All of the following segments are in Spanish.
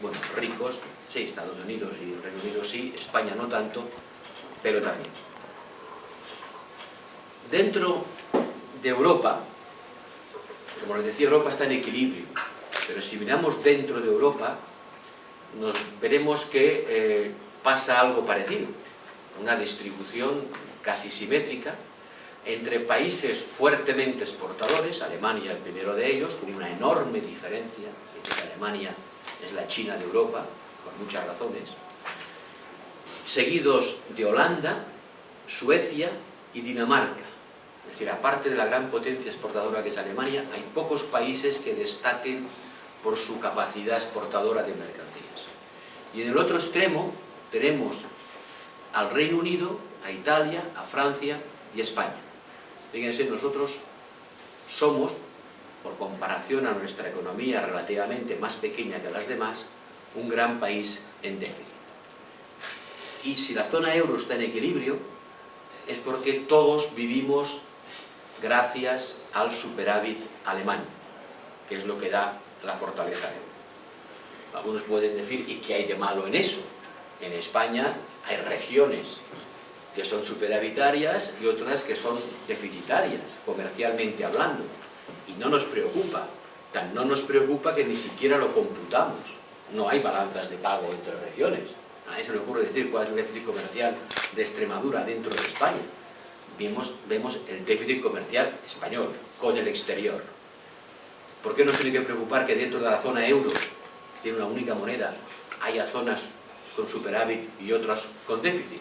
bueno, ricos, sí, Estados Unidos y Reino Unido sí, España no tanto, pero también. Dentro de Europa, como les decía, Europa está en equilibrio, pero si miramos dentro de Europa, veremos que pasa algo parecido, una distribución casi simétrica entre países fuertemente exportadores, Alemania el primero de ellos, con una enorme diferencia, es decir, Alemania es la China de Europa, por muchas razones, seguidos de Holanda, Suecia y Dinamarca. Es decir, aparte de la gran potencia exportadora que es Alemania, hay pocos países que destaquen por su capacidad exportadora de mercancías. Y en el otro extremo tenemos al Reino Unido, a Italia, a Francia y a España. Fíjense, nosotros somos, por comparación a nuestra economía relativamente más pequeña que las demás, un gran país en déficit. Y si la zona euro está en equilibrio, es porque todos vivimos gracias al superávit alemán, que es lo que da la fortaleza euro. Algunos pueden decir, ¿y qué hay de malo en eso? En España hay regiones que son superavitarias y otras que son deficitarias, comercialmente hablando. Y no nos preocupa, tan no nos preocupa que ni siquiera lo computamos. No hay balanzas de pago entre regiones. A nadie se le ocurre decir cuál es el déficit comercial de Extremadura dentro de España. Vemos el déficit comercial español con el exterior. ¿Por qué nos tiene que preocupar que dentro de la zona euro, que tiene una única moneda, haya zonas con superávit y otras con déficit?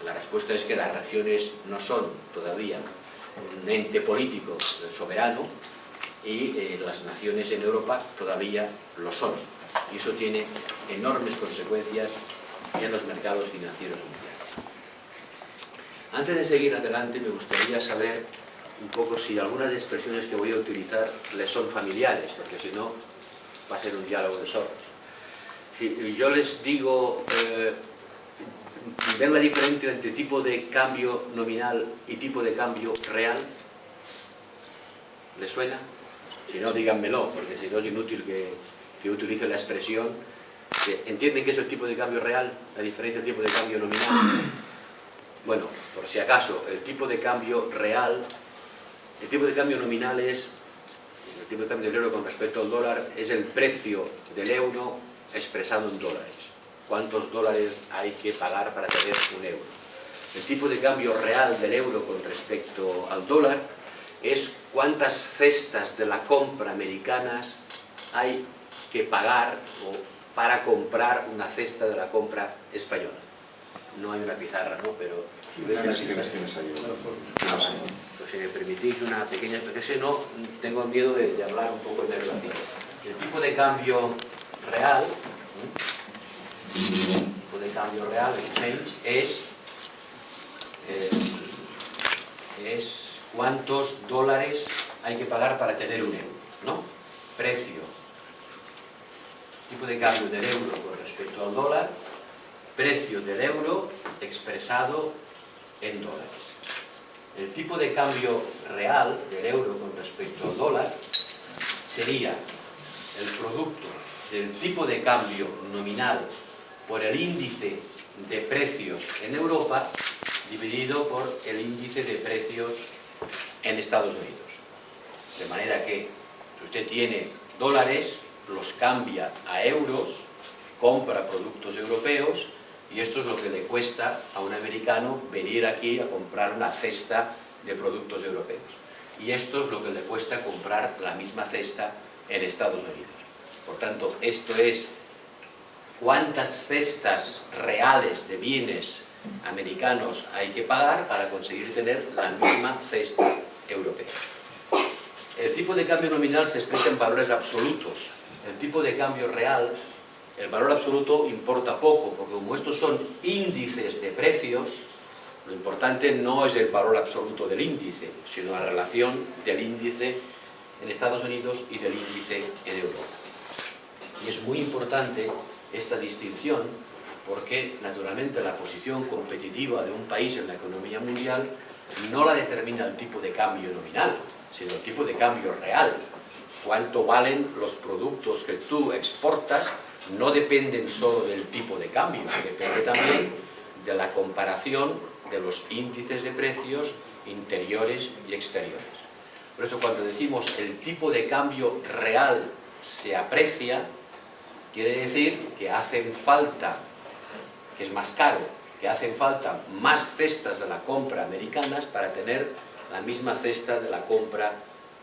La respuesta es que las regiones no son todavía un ente político soberano y las naciones en Europa todavía lo son. Y eso tiene enormes consecuencias en los mercados financieros mundiales. Antes de seguir adelante, me gustaría saber un poco si algunas expresiones que voy a utilizar les son familiares, porque si no, va a ser un diálogo de sordos. Si yo les digo, ¿ven la diferencia entre tipo de cambio nominal y tipo de cambio real? ¿Les suena? Si no, díganmelo, porque si no es inútil que utilice la expresión. ¿Entienden qué es el tipo de cambio real? La diferencia del tipo de cambio nominal. Bueno, por si acaso, el tipo de cambio real, el tipo de cambio nominal es, el tipo de cambio del euro con respecto al dólar, es el precio del euro expresado en dólares. ¿Cuántos dólares hay que pagar para tener un euro? El tipo de cambio real del euro con respecto al dólar es cuántas cestas de la compra americanas hay que pagar para comprar una cesta de la compra española. No hay una pizarra, ¿no? Pero si hubiera una pizarra... Pues si me permitís una pequeña... Porque si no, tengo miedo de hablar un poco de relación. El tipo de cambio real, el exchange, es cuántos dólares hay que pagar para tener un euro, ¿no? Precio, tipo de cambio del euro con respecto al dólar, precio del euro expresado en dólares. El tipo de cambio real del euro con respecto al dólar sería el producto del tipo de cambio nominal por el índice de precios en Europa dividido por el índice de precios en Estados Unidos. De manera que si usted tiene dólares, los cambia a euros, compra productos europeos y esto es lo que le cuesta a un americano venir aquí a comprar una cesta de productos europeos. Y esto es lo que le cuesta comprar la misma cesta en Estados Unidos. Por tanto, esto es cuántas cestas reales de bienes americanos hay que pagar para conseguir tener la misma cesta europea. El tipo de cambio nominal se expresa en valores absolutos. El tipo de cambio real, el valor absoluto importa poco, porque como estos son índices de precios, lo importante no es el valor absoluto del índice, sino la relación del índice en Estados Unidos y del índice en Europa. Y es muy importante esta distinción porque, naturalmente, la posición competitiva de un país en la economía mundial no la determina el tipo de cambio nominal, sino el tipo de cambio real. Cuánto valen los productos que tú exportas no dependen solo del tipo de cambio, depende también de la comparación de los índices de precios interiores y exteriores. Por eso cuando decimos el tipo de cambio real se aprecia, quiere decir que hacen falta, que es más caro, que hacen falta más cestas de la compra americanas para tener la misma cesta de la compra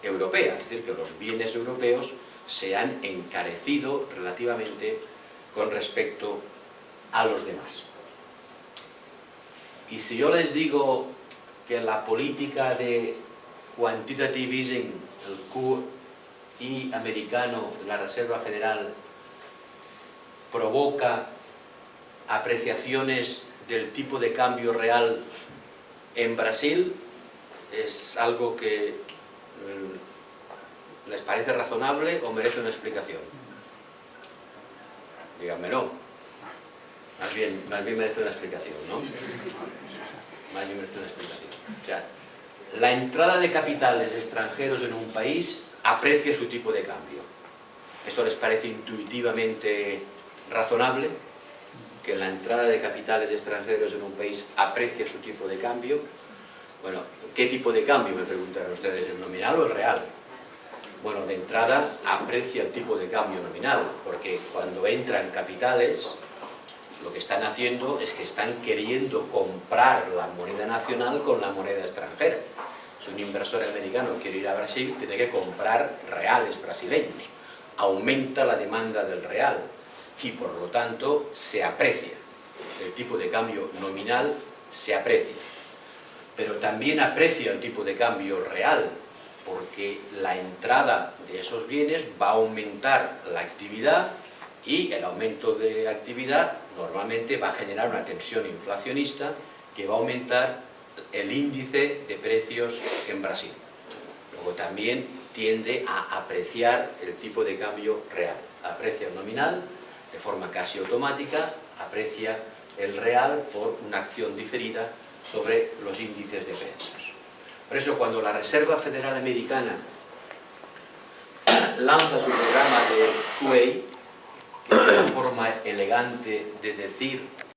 europea. Es decir, que los bienes europeos se han encarecido relativamente con respecto a los demás. Y si yo les digo que la política de quantitative easing, el QE americano, la Reserva Federal, provoca apreciaciones del tipo de cambio real en Brasil, ¿es algo que les parece razonable o merece una explicación? Díganme no. Más bien merece una explicación, ¿no? Más bien merece una explicación. O sea, la entrada de capitales extranjeros en un país aprecia su tipo de cambio. ¿Eso les parece intuitivamente razonable? Que la entrada de capitales extranjeros en un país aprecia su tipo de cambio. Bueno, ¿qué tipo de cambio? Me preguntarán ustedes, ¿el nominal o el real? Bueno, de entrada aprecia el tipo de cambio nominal, porque cuando entran capitales, lo que están haciendo es que están queriendo comprar la moneda nacional con la moneda extranjera. Si un inversor americano quiere ir a Brasil, tiene que comprar reales brasileños. Aumenta la demanda del real y por lo tanto se aprecia. El tipo de cambio nominal se aprecia. Pero también aprecia el tipo de cambio real, porque la entrada de esos bienes va a aumentar la actividad y el aumento de actividad normalmente va a generar una tensión inflacionista que va a aumentar el índice de precios en Brasil. Luego también tiende a apreciar el tipo de cambio real. Aprecia el nominal de forma casi automática, aprecia el real por una acción diferida sobre los índices de precios. Por eso cuando la Reserva Federal Americana lanza su programa de QE, que es una forma elegante de decir